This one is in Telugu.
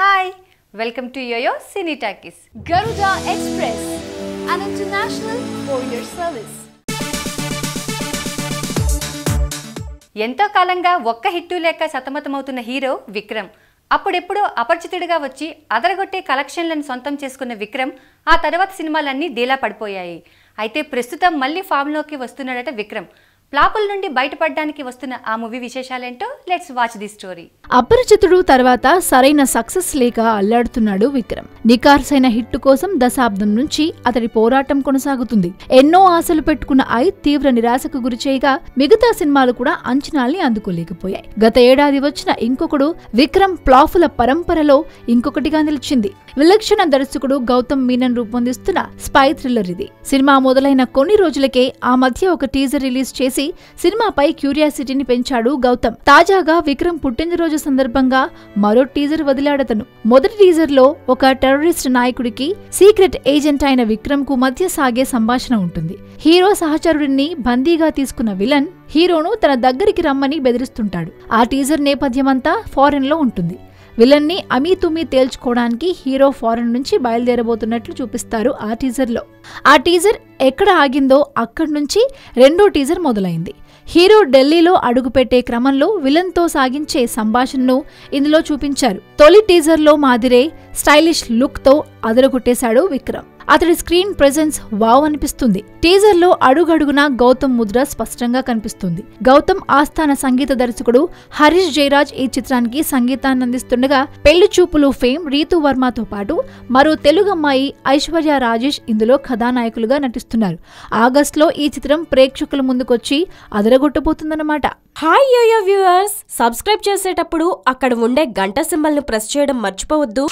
Hi, welcome to Yoyo Cine Talkies. Garuda Express, an international courier service. ఎంతో కాలంగా ఒక్క హిట్టు లేక సతమతమవుతున్న హీరో విక్రమ్. అప్పుడెప్పుడో అపరిచితుడిగా వచ్చి అదరగొట్టే కలెక్షన్లను సొంతం చేసుకున్న విక్రమ్ ఆ తర్వాత సినిమాలన్నీ డీలా పడిపోయాయి. అయితే ప్రస్తుతం మళ్ళీ ఫామ్లోకి వస్తున్నాడట విక్రమ్. ఫ్లాపుల నుండి బయటపడడానికి వస్తున్న ఆ మూవీ విశేషాలేంటో లెట్స్ వాచ్ ది స్టోరీ. అపరిచితుడు తర్వాత సరైన సక్సెస్ లేక అల్లాడుతున్నాడు విక్రమ్. నికార్సైన హిట్ కోసం దశాబ్దం నుంచి అతడి పోరాటం కొనసాగుతుంది. ఎన్నో ఆశలు పెట్టుకున్న తీవ్ర నిరాశకు గురిచేయగా మిగతా సినిమాలు కూడా అంచనాల్ని అందుకోలేకపోయాయి. గత ఏడాది వచ్చిన ఇంకొకడు విక్రమ్ ఫ్లాపుల పరంపరలో ఇంకొకటిగా నిలిచింది. విలక్షణ దర్శకుడు గౌతమ్ మీనన్ రూపొందిస్తున్న స్పై థ్రిల్లర్ ఇది. సినిమా మొదలైన కొన్ని రోజులకే ఆ మధ్య ఒక టీజర్ రిలీజ్ చేసి సినిమాపై క్యూరియాసిటీని పెంచాడు గౌతమ్. తాజాగా విక్రమ్ పుట్టినరోజు సందర్భంగా మరో టీజర్ వదిలాడతను. మొదటి టీజర్ లో ఒక టెర్రరిస్ట్ నాయకుడికి సీక్రెట్ ఏజెంట్ అయిన విక్రమ్ కు మధ్య సాగే సంభాషణ ఉంటుంది. హీరో సహచరుడిని బందీగా తీసుకున్న విలన్ హీరోను తన దగ్గరికి రమ్మని బెదిరిస్తుంటాడు. ఆ టీజర్ నేపథ్యమంతా ఫారెన్ లో ఉంటుంది. విలన్ ని అమీతుమీ తేల్చుకోవడానికి హీరో ఫారెన్ నుంచి బయలుదేరబోతున్నట్లు చూపిస్తారు ఆ టీజర్ లో. ఆ టీజర్ ఎక్కడ ఆగిందో అక్కడి నుంచి రెండో టీజర్ మొదలైంది. హీరో ఢిల్లీలో అడుగుపెట్టే క్రమంలో విలన్ తో సాగించే సంభాషణను ఇందులో చూపించారు. తొలి టీజర్ లో మాదిరే స్టైలిష్ లుక్ తో అదరగొట్టేశాడు విక్రమ్. అతడి స్క్రీన్ ప్రెజెన్స్ వావ్ అనిపిస్తుంది. టీజర్ లో అడుగడుగునా గౌతమ్ ముద్ర స్పష్టంగా కనిపిస్తుంది. గౌతమ్ ఆస్థాన సంగీత దర్శకుడు హరీష్ జయరాజ్ ఈ చిత్రానికి సంగీతాన్ని అందిస్తుండగా పెళ్లి చూపులు ఫేమ్ రీతు వర్మతో పాటు మరో తెలుగు అమ్మాయి ఐశ్వర్య రాజేష్ ఇందులో కథానాయకులుగా నటిస్తున్నారు. ఆగస్టులో ఈ చిత్రం ప్రేక్షకుల ముందుకొచ్చి అదరగొట్టబోతుందన్నమాట. హాయ్ యోయో వ్యూవర్స్, సబ్స్క్రైబ్ చేసేటప్పుడు అక్కడ ఉండే గంట సింబల్ ను ప్రెస్ చేయడం మర్చిపోవద్దు.